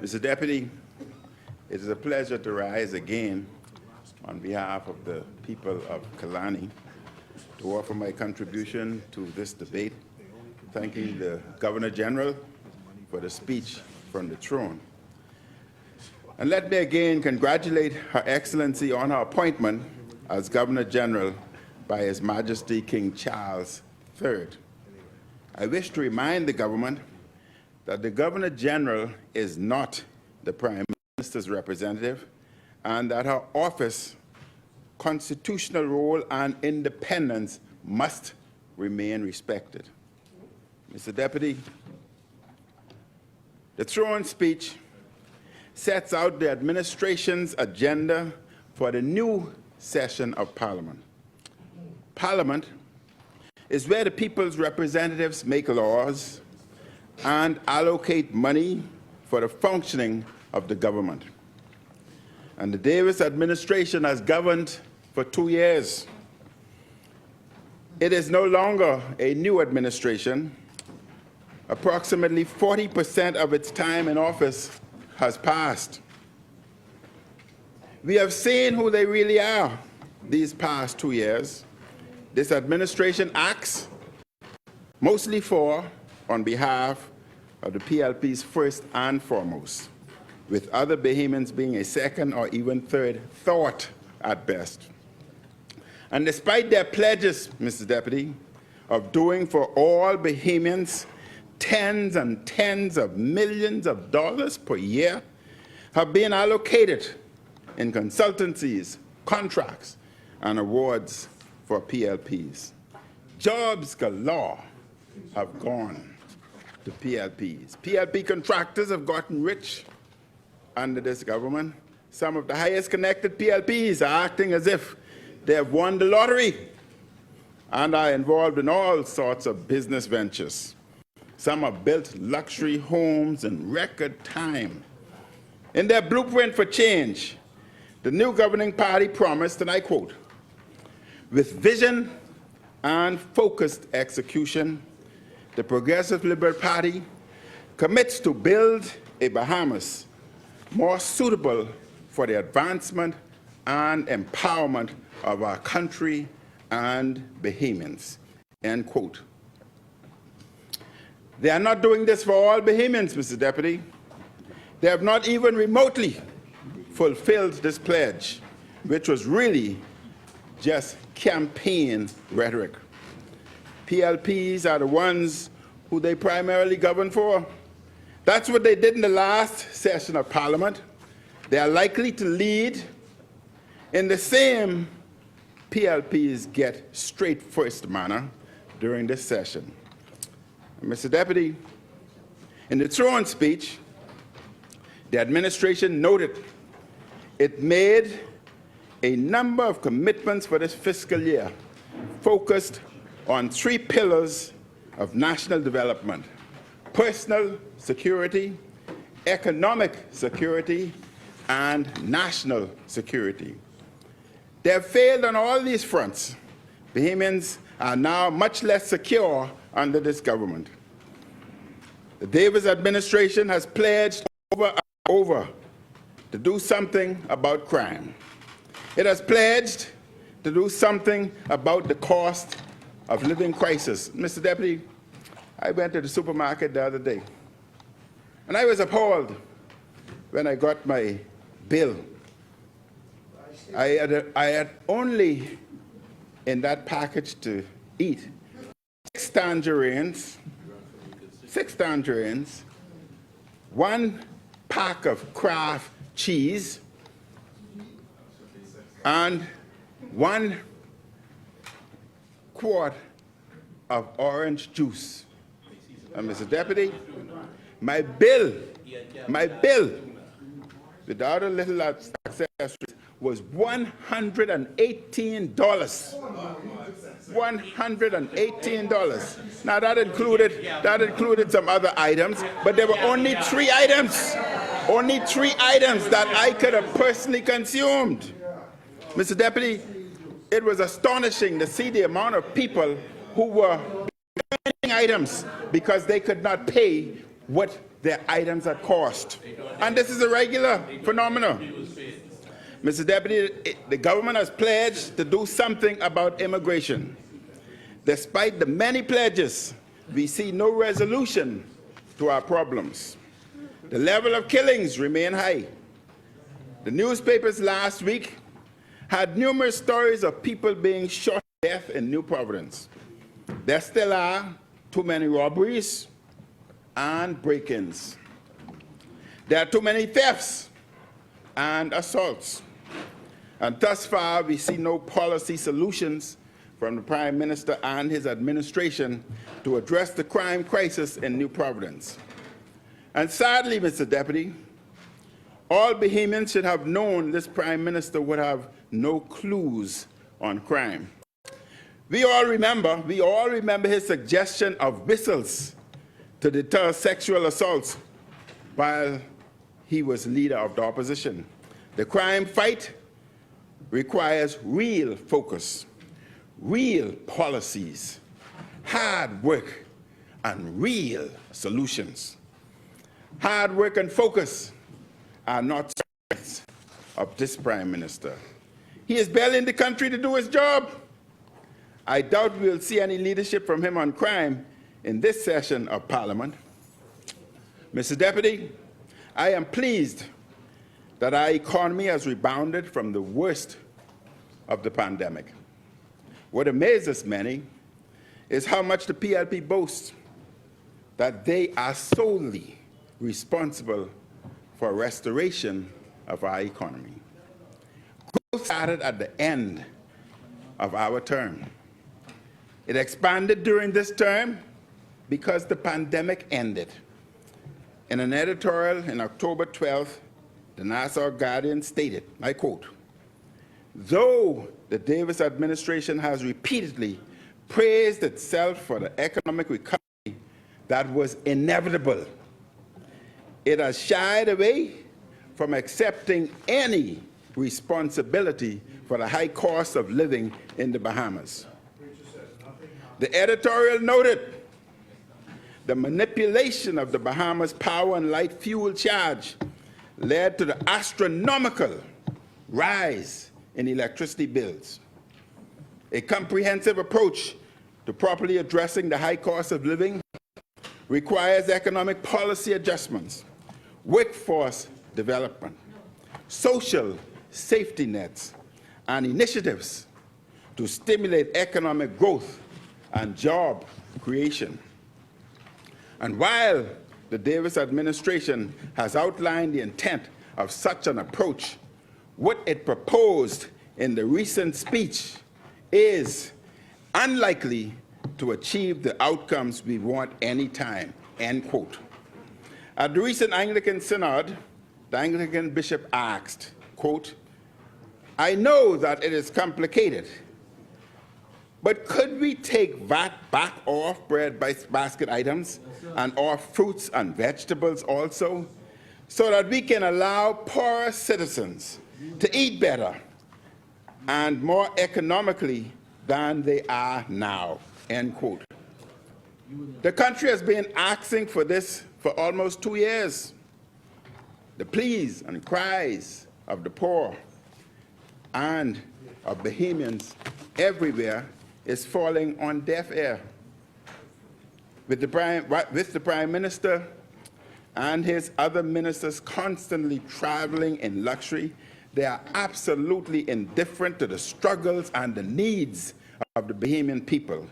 Mr. Deputy, it is a pleasure to rise again on behalf of the people of Killarney to offer my contribution to this debate, thanking the Governor General for the speech from the throne. And let me again congratulate Her Excellency on her appointment as Governor General by His Majesty King Charles III. I wish to remind the government that the Governor General is not the Prime Minister's representative and that her office, constitutional role and independence must remain respected. Mr. Deputy, the throne speech sets out the administration's agenda for the new session of Parliament. Parliament is where the people's representatives make laws and allocate money for the functioning of the government. And the Davis administration has governed for 2 years. It is no longer a new administration. Approximately 40% of its time in office has passed. We have seen who they really are these past 2 years. This administration acts mostly for, on behalf of the PLPs first and foremost, with other Bahamians being a second or even third thought at best. And despite their pledges, Mr. Deputy, of doing for all Bahamians tens and tens of millions of dollars per year have been allocated in consultancies, contracts, and awards for PLPs. Jobs galore have gone to PLPs. PLP contractors have gotten rich under this government. Some of the highest connected PLPs are acting as if they have won the lottery and are involved in all sorts of business ventures. Some have built luxury homes in record time. In their blueprint for change, the new governing party promised, and I quote, "With vision and focused execution, the Progressive Liberal Party commits to build a Bahamas more suitable for the advancement and empowerment of our country and Bahamians," end quote. They are not doing this for all Bahamians, Mr. Deputy. They have not even remotely fulfilled this pledge, which was really just campaign rhetoric. PLPs are the ones who they primarily govern for. That's what they did in the last session of Parliament. They are likely to lead in the same PLPs get straight first manner during this session. Mr. Deputy, in the throne speech, the administration noted it made a number of commitments for this fiscal year focused on 3 pillars of national development: personal security, economic security, and national security. They have failed on all these fronts. Bahamians are now much less secure under this government. The Davis administration has pledged over and over to do something about crime. It has pledged to do something about the cost of living crisis. Mr. Deputy, I went to the supermarket the other day, and I was appalled when I got my bill. I had only in that package to eat 6 tangerines, 1 pack of Kraft cheese, and 1 quart of orange juice. And Mr. Deputy, my bill, without a little accessories, was $118. $118. Now that included some other items, but there were only 3 items. Only 3 items that I could have personally consumed. Mr. Deputy, it was astonishing to see the amount of people who were buying items because they could not pay what their items at cost. And this is a regular phenomenon. Mr. Deputy, the government has pledged to do something about immigration. Despite the many pledges, we see no resolution to our problems. The level of killings remain high. The newspapers last week had numerous stories of people being shot to death in New Providence. There still are too many robberies and break-ins. There are too many thefts and assaults. And thus far, we see no policy solutions from the Prime Minister and his administration to address the crime crisis in New Providence. And sadly, Mr. Deputy, all Bahamians should have known this Prime Minister would have no clues on crime. We all remember his suggestion of whistles to deter sexual assaults while he was leader of the opposition. The crime fight requires real focus, real policies, hard work, and real solutions. Hard work and focus are not strengths of this Prime Minister. He is barely in the country to do his job. I doubt we'll see any leadership from him on crime in this session of Parliament. Mr. Deputy, I am pleased that our economy has rebounded from the worst of the pandemic. What amazes many is how much the PLP boasts that they are solely responsible for restoration of our economy. Growth started at the end of our term. It expanded during this term because the pandemic ended. In an editorial in October 12th, the Nassau Guardian stated, I quote, "Though the Davis administration has repeatedly praised itself for the economic recovery that was inevitable, it has shied away from accepting any responsibility for the high cost of living in the Bahamas." The editorial noted the manipulation of the Bahamas power and light fuel charge led to the astronomical rise in electricity bills. A comprehensive approach to properly addressing the high cost of living requires economic policy adjustments, workforce development, social safety nets, and initiatives to stimulate economic growth and job creation. And while the Davis administration has outlined the intent of such an approach, what it proposed in the recent speech is unlikely to achieve the outcomes we want anytime, end quote. At the recent Anglican Synod, the Anglican bishop asked, quote, "I know that it is complicated, but could we take VAT back off bread basket items and off fruits and vegetables also, so that we can allow poorer citizens to eat better and more economically than they are now," end quote. The country has been asking for this for almost 2 years. The pleas and cries of the poor and of Bahamians everywhere is falling on deaf ear. With the Prime Minister and his other ministers constantly traveling in luxury, they are absolutely indifferent to the struggles and the needs of the Bahamian people.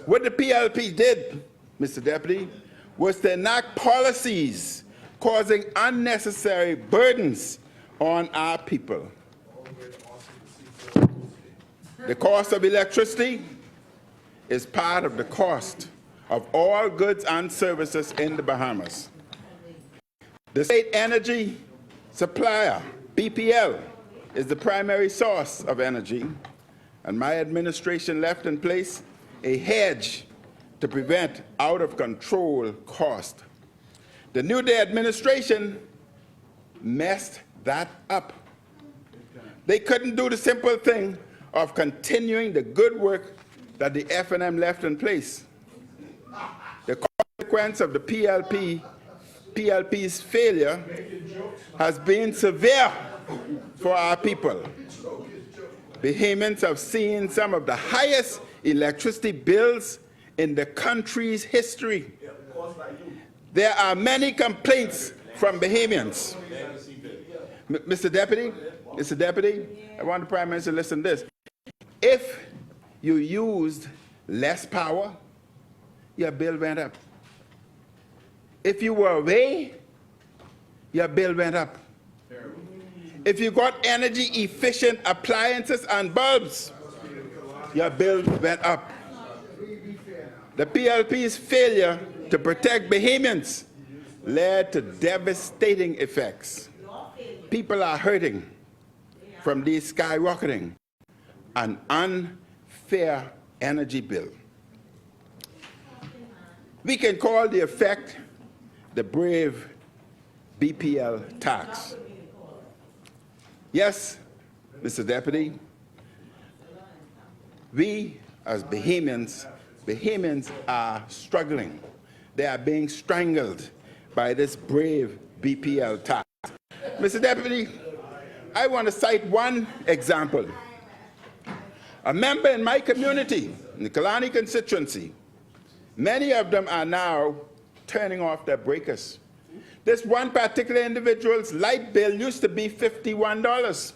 What the PLP did, Mr. Deputy, was to enact policies causing unnecessary burdens on our people. The cost of electricity is part of the cost of all goods and services in the Bahamas. The state energy supplier, BPL, is the primary source of energy, and my administration left in place a hedge to prevent out-of-control cost. The New Day administration messed that up. They couldn't do the simple thing of continuing the good work that the FNM left in place. The consequence of the PLP PLP's failure has been severe for our people. Bahamians have seen some of the highest electricity bills in the country's history. There are many complaints from Bahamians. Mr. Deputy, I want the Prime Minister to listen to this. If you used less power, your bill went up. If you were away, your bill went up. If you got energy efficient appliances and bulbs, your bill went up. The PLP's failure to protect Bahamians led to devastating effects. People are hurting from these skyrocketing and unfair energy bill. We can call the effect the brave BPL tax. Yes, Mr. Deputy, we as Bahamians are struggling. They are being strangled by this brave BPL tax. Mr. Deputy, I want to cite one example. A member in my community, in the Killarney constituency, many of them are now turning off their breakers. This one particular individual's light bill used to be $51.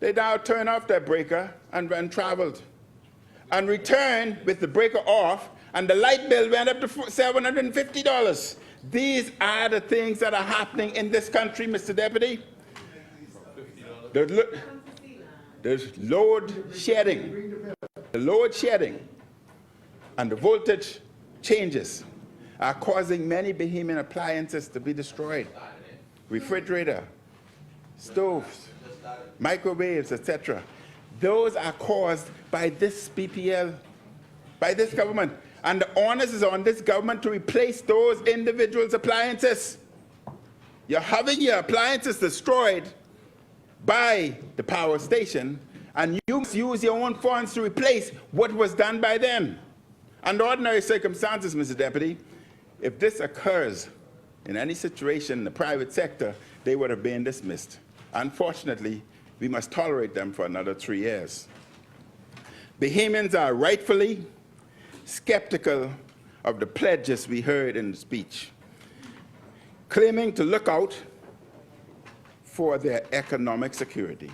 They now turn off their breaker and traveled and returned with the breaker off, and the light bill went up to $750. These are the things that are happening in this country, Mr. Deputy. There's load shedding. The load shedding and the voltage changes are causing many Bahamian appliances to be destroyed. Refrigerator, stoves, microwaves, etc. Those are caused by this BPL, by this government. And the onus is on this government to replace those individuals' appliances. You're having your appliances destroyed by the power station, and you must use your own funds to replace what was done by them. Under ordinary circumstances, Mr. Deputy, if this occurs in any situation in the private sector, they would have been dismissed. Unfortunately, we must tolerate them for another 3 years. Bahamians are rightfully skeptical of the pledges we heard in the speech, claiming to look out for their economic security.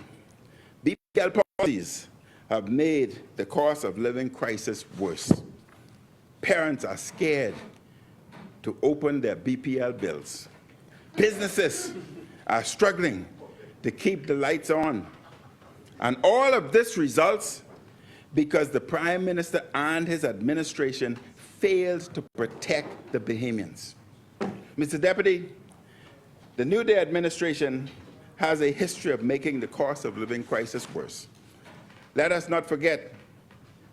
BPL policies have made the cost of living crisis worse. Parents are scared to open their BPL bills. Businesses are struggling to keep the lights on. And all of this results because the Prime Minister and his administration failed to protect the Bahamians. Mr. Deputy, the New Day administration has a history of making the cost of living crisis worse. Let us not forget,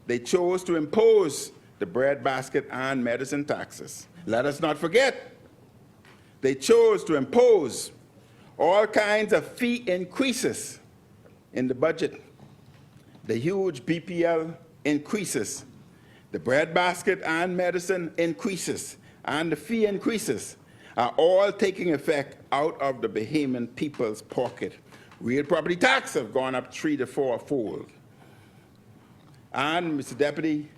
they chose to impose the breadbasket and medicine taxes. Let us not forget, they chose to impose all kinds of fee increases in the budget. The huge BPL increases, the breadbasket and medicine increases, and the fee increases are all taking effect out of the Bahamian people's pocket. Real property tax have gone up 3 to 4-fold. And, Mr. Deputy,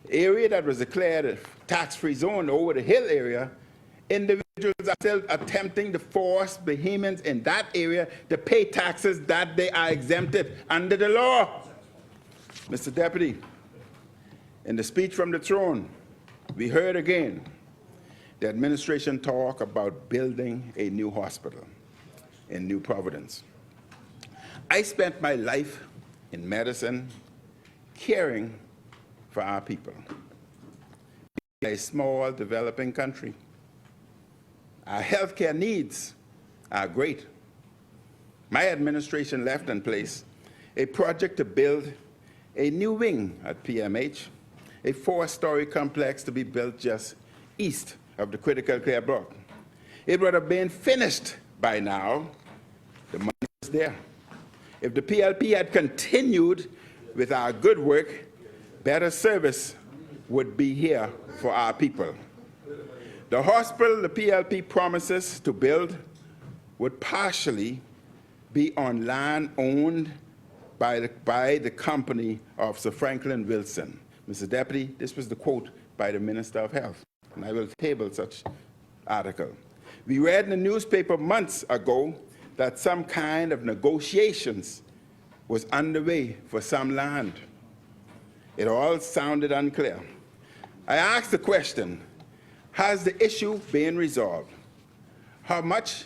area that was declared a tax-free zone over the hill area, individuals are still attempting to force Bahamians in that area to pay taxes that they are exempted under the law. Mr. Deputy, in the speech from the throne, we heard again the administration talk about building a new hospital in New Providence. I spent my life in medicine caring for our people. In a small, developing country, our healthcare needs are great. My administration left in place a project to build a new wing at PMH, a 4-story complex to be built just east of the critical care block. It would have been finished by now. The money is there. If the PLP had continued with our good work, better service would be here for our people. The hospital the PLP promises to build would partially be on land owned by the company of Sir Franklin Wilson. Mr. Deputy, this was the quote by the Minister of Health, and I will table such article. We read in the newspaper months ago that some kind of negotiations was underway for some land. It all sounded unclear. I asked the question, has the issue been resolved? How much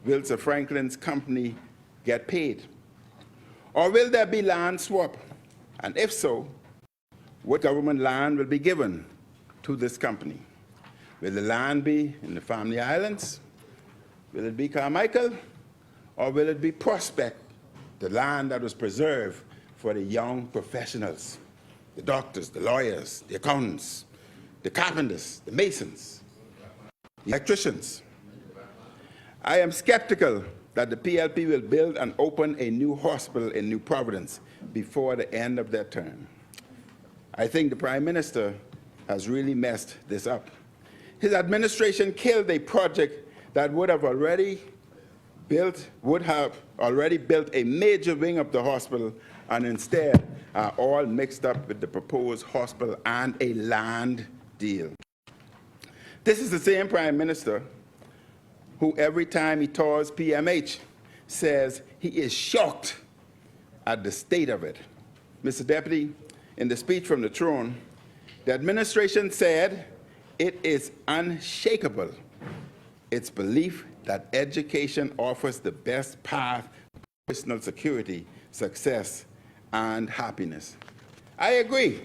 will Sir Franklin's company get paid? Or will there be land swap? And if so, what government land will be given to this company? Will the land be in the Family Islands? Will it be Carmichael? Or will it be Prospect, the land that was preserved for the young professionals, the doctors, the lawyers, the accountants, the carpenters, the masons, the electricians? I am skeptical that the PLP will build and open a new hospital in New Providence before the end of their term. I think the Prime Minister has really messed this up. His administration killed a project that would have already built a major wing of the hospital, and instead are all mixed up with the proposed hospital and a land deal. This is the same Prime Minister who every time he tours PMH says he is shocked at the state of it. Mr. Deputy, in the speech from the throne, the administration said it is unshakable its belief that education offers the best path to personal security, success, and happiness. I agree.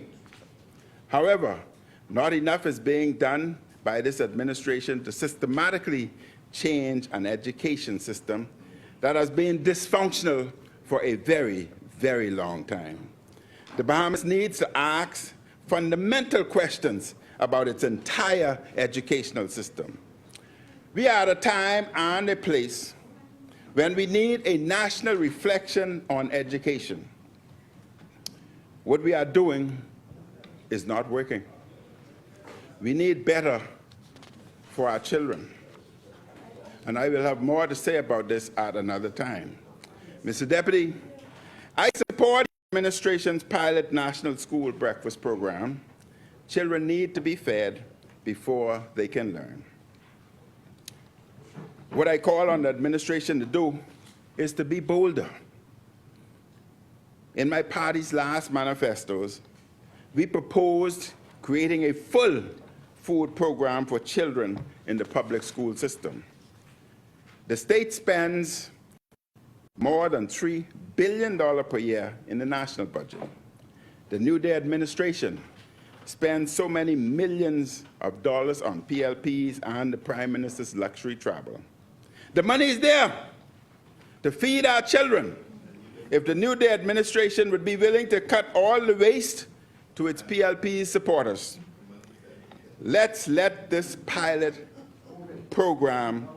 However, not enough is being done by this administration to systematically change an education system that has been dysfunctional for a very, very long time. The Bahamas needs to ask fundamental questions about its entire educational system. We are at a time and a place when we need a national reflection on education. What we are doing is not working. We need better for our children. And I will have more to say about this at another time. Mr. Deputy, I support the administration's pilot national school breakfast program. Children need to be fed before they can learn. What I call on the administration to do is to be bolder. In my party's last manifestos, we proposed creating a full food program for children in the public school system. The state spends more than $3 billion per year in the national budget. The New Day administration spends so many millions of dollars on PLPs and the Prime Minister's luxury travel. The money is there to feed our children. If the New Day administration would be willing to cut all the waste to its PLP supporters, let's let this pilot program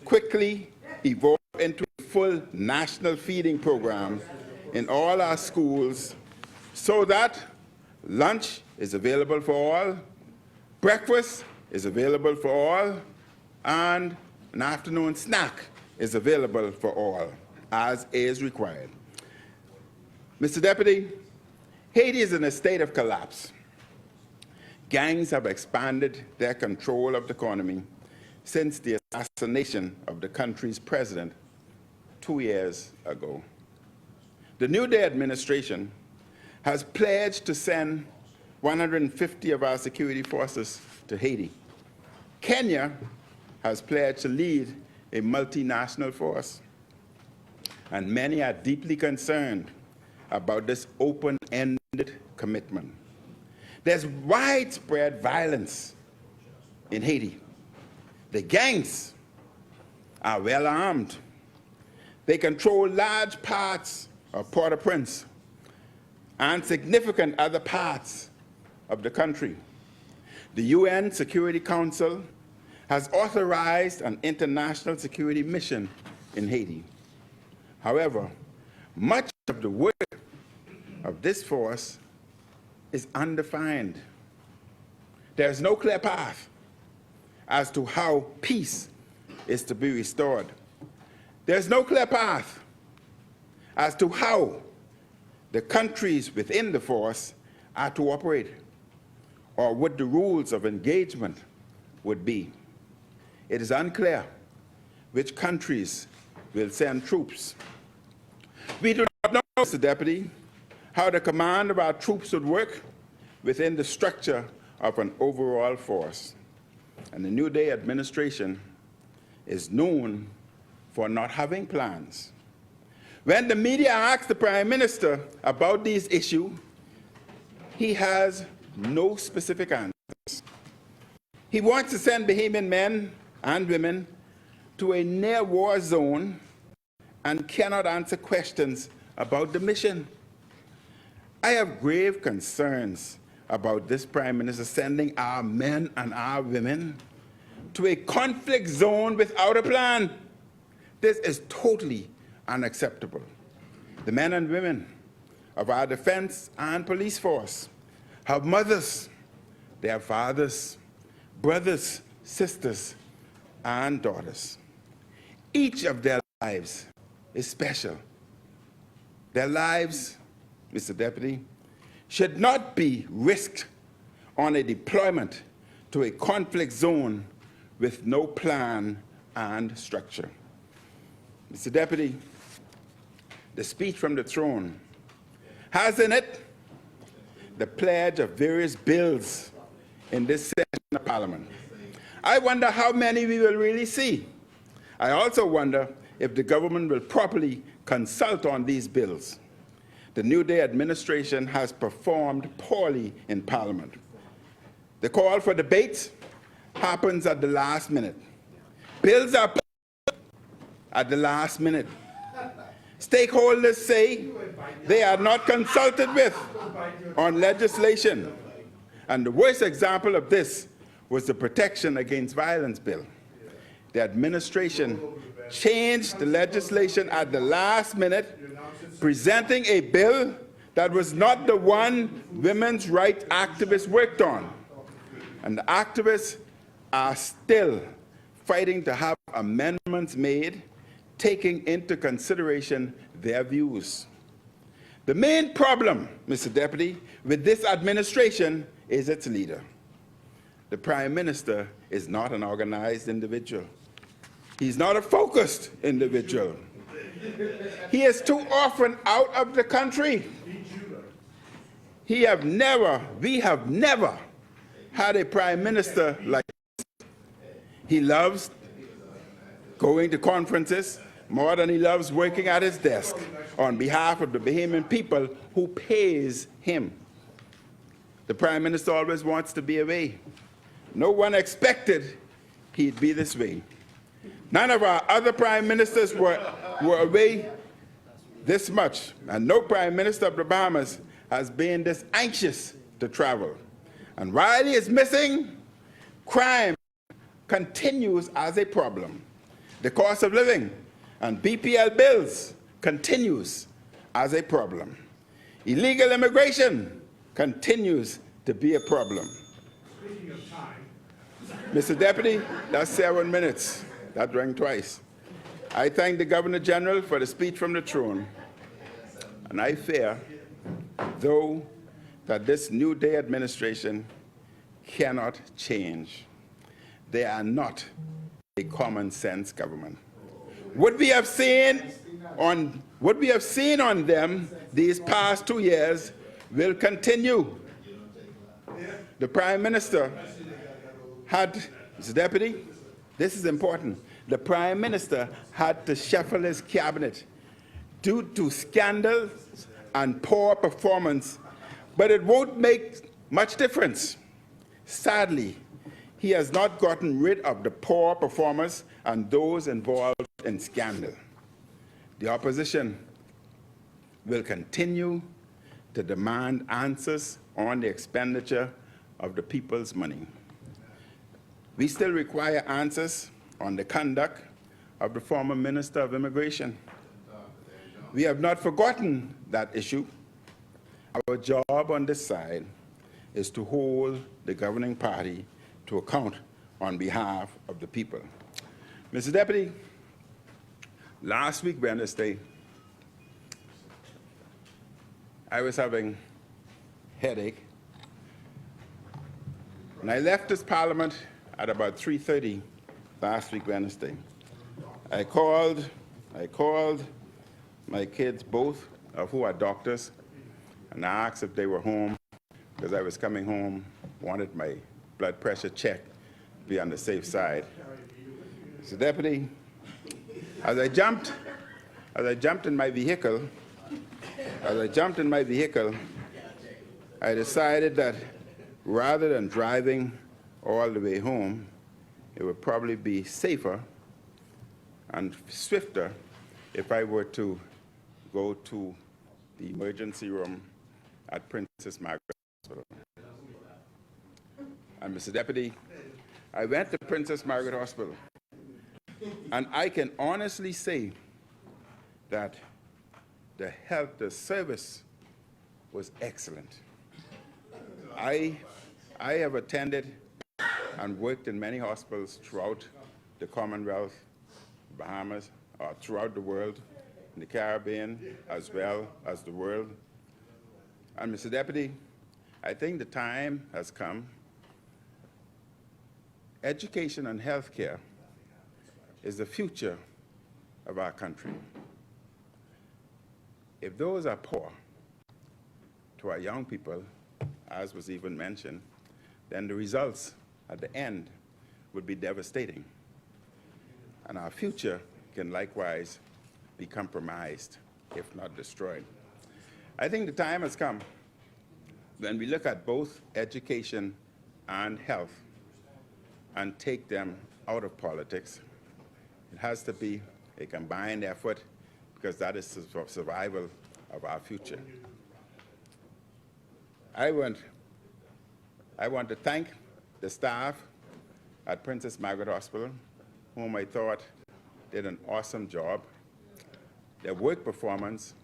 quickly evolve into a full national feeding program in all our schools so that lunch is available for all, breakfast is available for all, and an afternoon snack is available for all, as is required. Mr. Deputy, Haiti is in a state of collapse. Gangs have expanded their control of the economy since the assassination of the country's president 2 years ago. The New Day administration has pledged to send 150 of our security forces to Haiti. Kenya has pledged to lead a multinational force. And many are deeply concerned about this open-ended commitment. There's widespread violence in Haiti. The gangs are well armed. They control large parts of Port-au-Prince and significant other parts of the country. The UN Security Council has authorized an international security mission in Haiti. However, much of the work of this force is undefined. There's no clear path as to how peace is to be restored. There's no clear path as to how the countries within the force are to operate, or what the rules of engagement would be. It is unclear which countries will send troops. We do not know, Mr. Deputy, how the command of our troops would work within the structure of an overall force. And the New Day administration is known for not having plans. When the media asks the Prime Minister about these issues, he has no specific answers. He wants to send Bahamian men and women to a near-war zone and cannot answer questions about the mission. I have grave concerns about this Prime Minister sending our men and our women to a conflict zone without a plan. This is totally unacceptable. The men and women of our defense and police force have mothers, they have fathers, brothers, sisters, and daughters. Each of their lives is special. Their lives, Mr. Deputy, should not be risked on a deployment to a conflict zone with no plan and structure. Mr. Deputy, the speech from the throne has in it the pledge of various bills in this session of Parliament. I wonder how many we will really see. I also wonder if the government will properly consult on these bills. The New Day administration has performed poorly in Parliament. The call for debate happens at the last minute. Bills are put at the last minute. Stakeholders say they are not consulted with on legislation. And the worst example of this was the Protection Against Violence bill. The administration changed the legislation at the last minute, presenting a bill that was not the one women's rights activists worked on. And the activists are still fighting to have amendments made, taking into consideration their views. The main problem, Mr. Deputy, with this administration is its leader. The Prime Minister is not an organized individual. He's not a focused individual. He is too often out of the country. We have never had a Prime Minister like this. He loves going to conferences more than he loves working at his desk on behalf of the Bahamian people who pays him. The Prime Minister always wants to be away. No one expected he'd be this way. None of our other Prime Ministers were away this much, and no Prime Minister of the Bahamas has been this anxious to travel. And while he is missing, crime continues as a problem. The cost of living and BPL bills continues as a problem. Illegal immigration continues to be a problem. Speaking of time. Mr. Deputy, that's 7 minutes. That rang twice. I thank the Governor General for the speech from the throne, and I fear, though, that this New Day administration cannot change. They are not a common sense government. What we have seen on them these past 2 years will continue. The Prime Minister had, Mr. Deputy, this is important. The Prime Minister had to shuffle his cabinet due to scandals and poor performance, but it won't make much difference. Sadly, he has not gotten rid of the poor performers and those involved in scandal. The opposition will continue to demand answers on the expenditure of the people's money. We still require answers on the conduct of the former Minister of Immigration. We have not forgotten that issue. Our job on this side is to hold the governing party to account on behalf of the people. Mr. Deputy, last week, Wednesday, I was having headache, and I left this Parliament at about 3:30 last week, Wednesday. I called my kids, both of who are doctors, and I asked if they were home, because I was coming home, wanted my blood pressure checked, be on the safe side. So, Deputy, as I jumped in my vehicle, I decided that rather than driving all the way home, it would probably be safer and swifter if I were to go to the emergency room at Princess Margaret Hospital. And Mr. Deputy, I went to Princess Margaret Hospital, and I can honestly say that the service was excellent. I have attended and worked in many hospitals throughout the Commonwealth, Bahamas, throughout the world, in the Caribbean, as well as the world. And Mr. Deputy, I think the time has come. Education and healthcare is the future of our country. If those are poor to our young people, as was even mentioned, then the results at the end would be devastating. And our future can likewise be compromised, if not destroyed. I think the time has come when we look at both education and health and take them out of politics. It has to be a combined effort, because that is the survival of our future. I want to thank the staff at Princess Margaret Hospital, whom I thought did an awesome job. Their work performance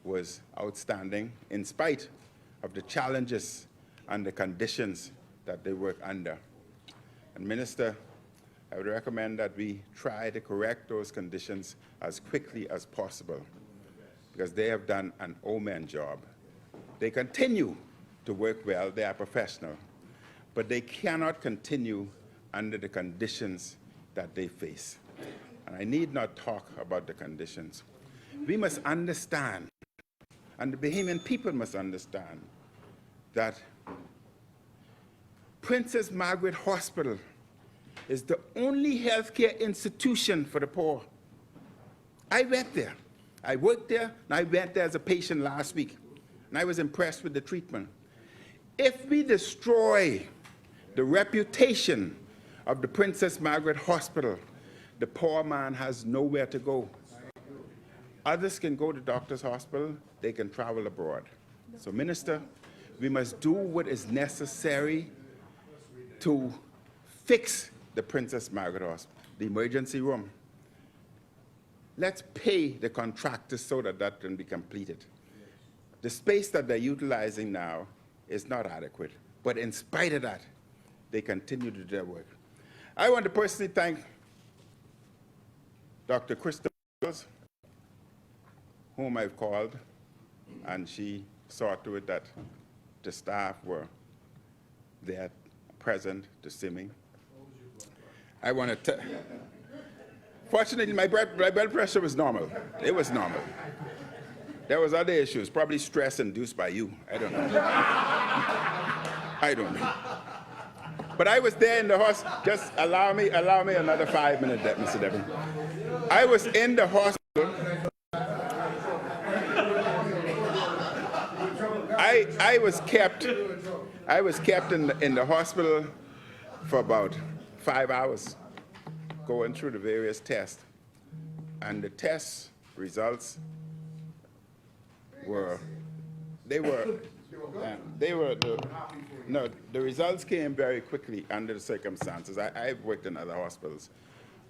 was outstanding in spite of the challenges and the conditions that they work under. And Minister, I would recommend that we try to correct those conditions as quickly as possible, because they have done an omen job. They continue to work well, they are professional, but they cannot continue under the conditions that they face. And I need not talk about the conditions. We must understand, and the Bahamian people must understand, that Princess Margaret Hospital is the only healthcare institution for the poor. I went there. I worked there, and I went there as a patient last week, and I was impressed with the treatment. If we destroy the reputation of the Princess Margaret Hospital, the poor man has nowhere to go. Others can go to Doctor's Hospital, they can travel abroad. So, Minister, we must do what is necessary to fix the Princess Margaret Hospital, the emergency room. Let's pay the contractors so that that can be completed. The space that they're utilizing now is not adequate, but in spite of that, they continue to do their work. I want to personally thank Dr. Crystal, whom I've called, and she saw to it that the staff were there present to see me. I want to fortunately, my blood pressure was normal. It was normal. There was other issues, probably stress induced by you. I don't know. I don't know. But I was there in the hospital. Just allow me another 5 minutes, Mr. Deputy. I was in the hospital. I was kept in the hospital for about 5 hours, going through the various tests, and the test results the results came very quickly under the circumstances. I've worked in other hospitals,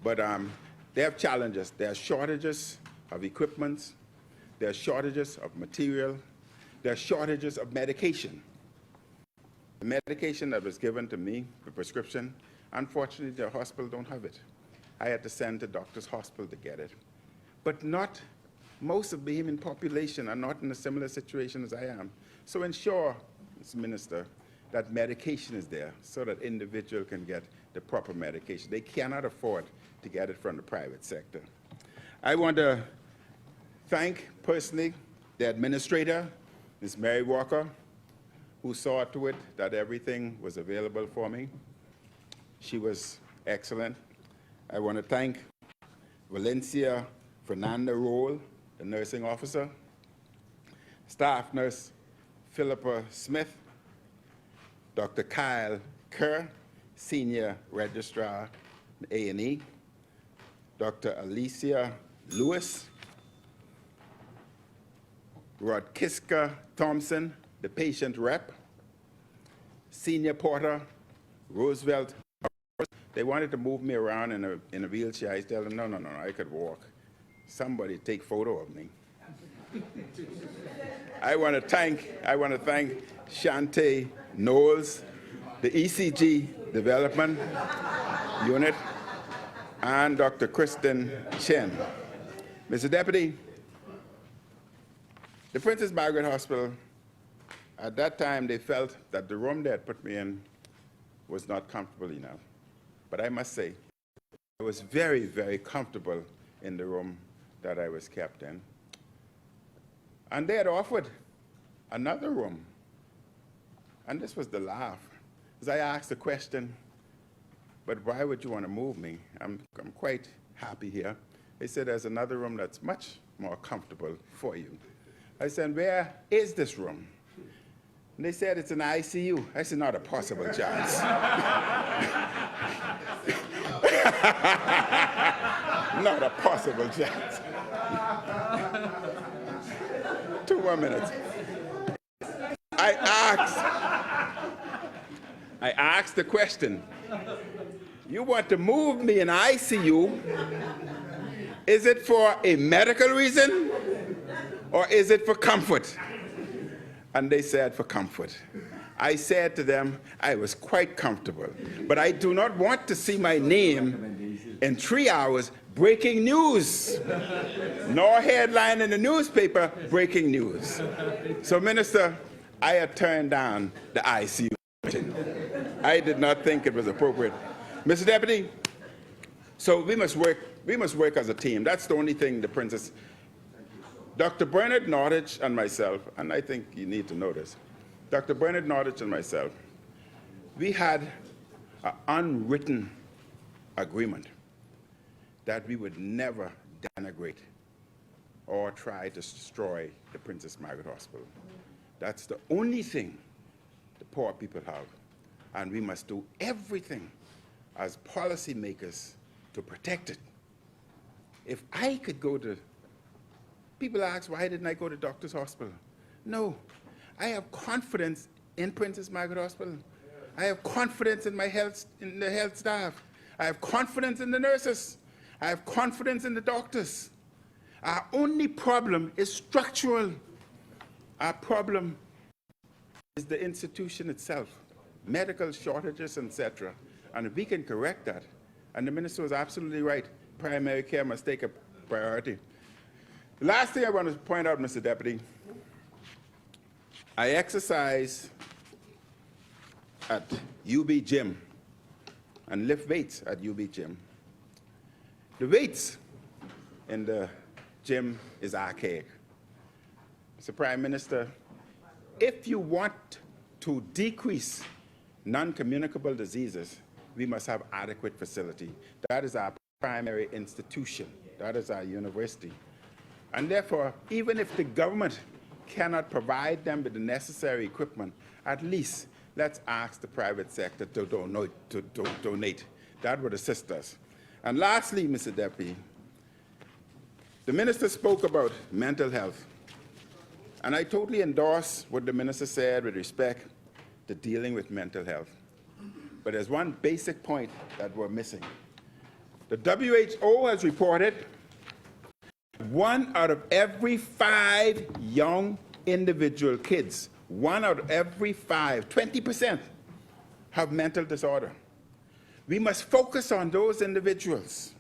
but they have challenges. There are shortages of equipment, there are shortages of material, there are shortages of medication. The medication that was given to me, the prescription, unfortunately, the hospital don't have it. I had to send to Doctor's Hospital to get it. But not most of the Bahamian population are not in a similar situation as I am. So ensure, Mr. Minister, that medication is there so that individual can get the proper medication. They cannot afford to get it from the private sector. I want to thank personally the administrator, Ms. Mary Walker, who saw to it that everything was available for me. She was excellent. I want to thank Valencia Fernanda Roll, the nursing officer, staff nurse Philippa Smith, Dr. Kyle Kerr, senior registrar A&E, Dr. Alicia Lewis, Rodkiska Thompson, the patient rep, senior porter Roosevelt. They wanted to move me around in a wheelchair. I tell them, no, I could walk. Somebody take photo of me. I want to thank Shante Knowles, the ECG Development Unit, and Dr. Kristen Chen. Mr. Deputy, the Princess Margaret Hospital, at that time, they felt that the room they had put me in was not comfortable enough. But I must say, I was very, very comfortable in the room that I was kept in. And they had offered another room. And this was the laugh. As I asked the question, but why would you want to move me? I'm quite happy here. They said there's another room that's much more comfortable for you. I said, where is this room? And they said it's an ICU. I said, not a possible chance. Not a possible chance. 2 more minutes. I asked the question, you want to move me in ICU? Is it for a medical reason or is it for comfort? And they said for comfort. I said to them, I was quite comfortable, but I do not want to see my name in 3 hours breaking news, nor headline in the newspaper breaking news. So, Minister, I had turned down the ICU. I did not think it was appropriate. Mr. Deputy, so we must work as a team. That's the only thing the Princess. Dr. Bernard Nordich and myself, and I think you need to know this, Dr. Bernard Nordich and myself, we had an unwritten agreement that we would never denigrate or try to destroy the Princess Margaret Hospital. That's the only thing the poor people have, and we must do everything as policymakers to protect it. If I could go to, people ask, why didn't I go to Doctor's Hospital? No, I have confidence in Princess Margaret Hospital. I have confidence in the health staff. I have confidence in the nurses. I have confidence in the doctors. Our only problem is structural. Our problem is the institution itself, medical shortages, etc. And if we can correct that, and the minister was absolutely right, primary care must take a priority. The last thing I want to point out, Mr. Deputy, I exercise at UB Gym and lift weights at UB Gym. The weights in the gym is archaic. Mr. Prime Minister, if you want to decrease non-communicable diseases, we must have adequate facility. That is our primary institution. That is our university. And therefore, even if the government cannot provide them with the necessary equipment, at least let's ask the private sector to donate. That would assist us. And lastly, Mr. Deputy, the minister spoke about mental health. And I totally endorse what the minister said with respect to dealing with mental health. But there's one basic point that we're missing. The WHO has reported 1 out of every 5 young individual kids, 1 out of every 5, 20%, have mental disorder. We must focus on those individuals.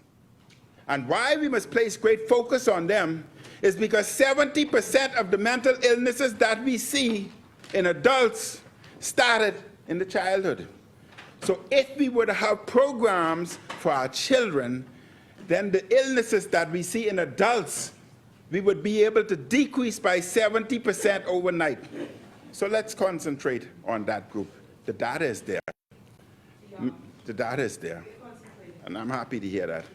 And why we must place great focus on them is because 70% of the mental illnesses that we see in adults started in the childhood. So if we were to have programs for our children, then the illnesses that we see in adults, we would be able to decrease by 70% overnight. So let's concentrate on that group. The data is there. The data is there. And I'm happy to hear that.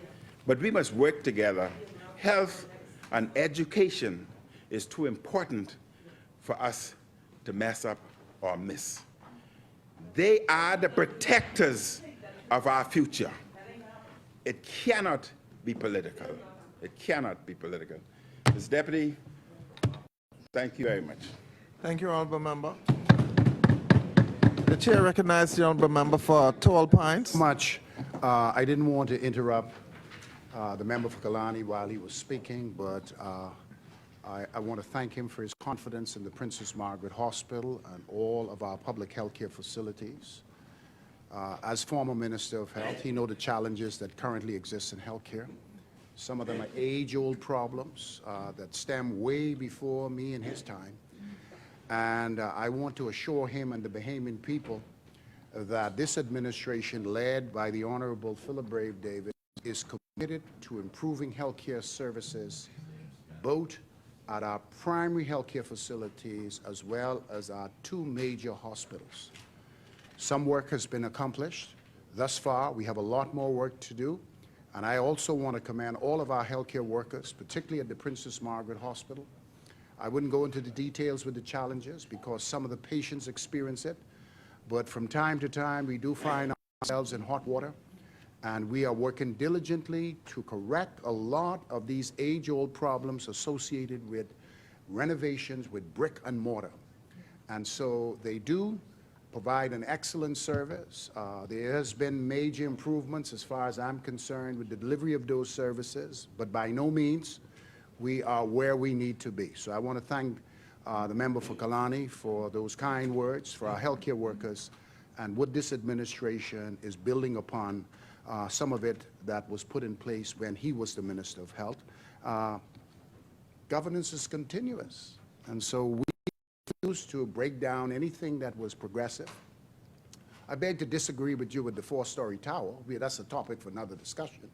But we must work together. Health and education is too important for us to mess up or miss. They are the protectors of our future. It cannot be political. It cannot be political. Mr. Deputy, thank you very much. Thank you, Honourable Member. The Chair recognizes the Honourable Member for 12 points. Much. I didn't want to interrupt the member for Killarney while he was speaking, but I want to thank him for his confidence in the Princess Margaret Hospital and all of our public health care facilities. As former Minister of Health, he knows the challenges that currently exist in health care. Some of them are age-old problems that stem way before me and his time. And I want to assure him and the Bahamian people that this administration, led by the Honorable Philip Brave Davis, is committed to improving healthcare services, both at our primary healthcare facilities as well as our two major hospitals. Some work has been accomplished. Thus far, we have a lot more work to do. And I also want to commend all of our healthcare workers, particularly at the Princess Margaret Hospital. I wouldn't go into the details with the challenges because some of the patients experience it. But from time to time, we do find ourselves in hot water. And we are working diligently to correct a lot of these age-old problems associated with renovations with brick and mortar. And so they do provide an excellent service. There has been major improvements as far as I'm concerned with the delivery of those services, but by no means we are where we need to be. So I want to thank the member for Killarney for those kind words, for our healthcare workers, and what this administration is building upon some of it that was put in place when he was the Minister of Health. Governance is continuous, and so we refuse to break down anything that was progressive. I beg to disagree with you with the four-story tower. That's a topic for another discussion.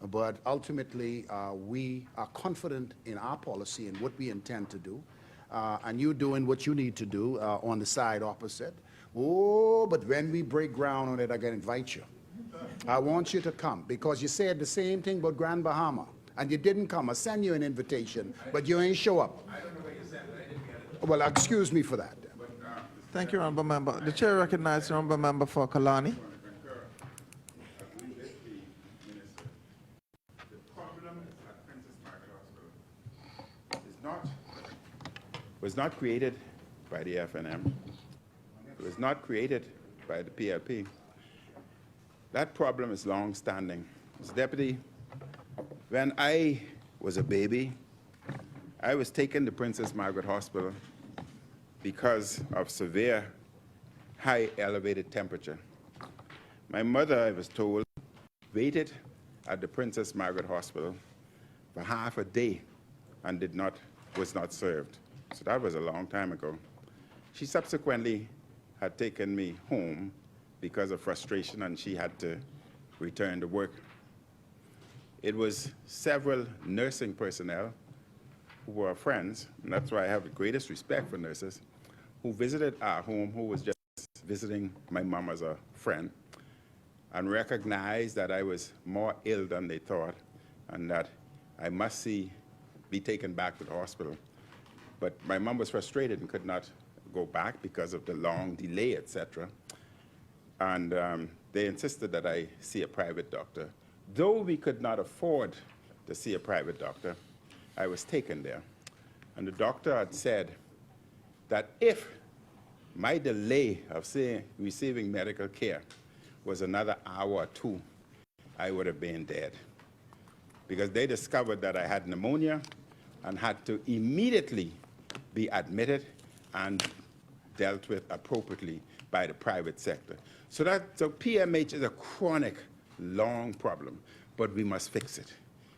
But ultimately, we are confident in our policy and what we intend to do, and you're doing what you need to do on the side opposite. Oh, but when we break ground on it, I'm going to invite you. I want you to come, because you said the same thing about Grand Bahama, and you didn't come. I sent you an invitation, but you ain't show up. I don't know where you sent it. I didn't get it. Well, excuse me for that. Thank you, Honourable Member. The Chair recognizes the Honourable Member for Killarney. Was not created by the FNM. It was not created by the PLP. That problem is long-standing. Mr. Deputy, when I was a baby, I was taken to Princess Margaret Hospital because of severe, high elevated temperature. My mother, I was told, waited at the Princess Margaret Hospital for half a day and was not served. So that was a long time ago. She subsequently had taken me home because of frustration, and she had to return to work. It was several nursing personnel who were friends, and that's why I have the greatest respect for nurses, who visited our home, who was just visiting my mom as a friend, and recognized that I was more ill than they thought, and that I must be taken back to the hospital. But my mom was frustrated and could not go back because of the long delay, etc. And they insisted that I see a private doctor. Though we could not afford to see a private doctor, I was taken there. And the doctor had said that if my delay of receiving medical care was another hour or two, I would have been dead. Because they discovered that I had pneumonia and had to immediately be admitted and dealt with appropriately by the private sector. So PMH is a chronic, long problem, but we must fix it.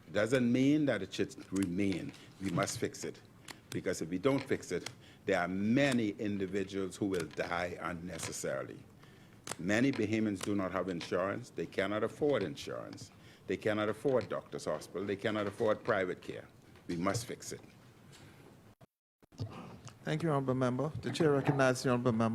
It doesn't mean that it should remain. We must fix it, because if we don't fix it, there are many individuals who will die unnecessarily. Many Bahamians do not have insurance. They cannot afford insurance. They cannot afford doctor's hospital. They cannot afford private care. We must fix it. Thank you, Honourable Member. The Chair recognizes the Honourable Member.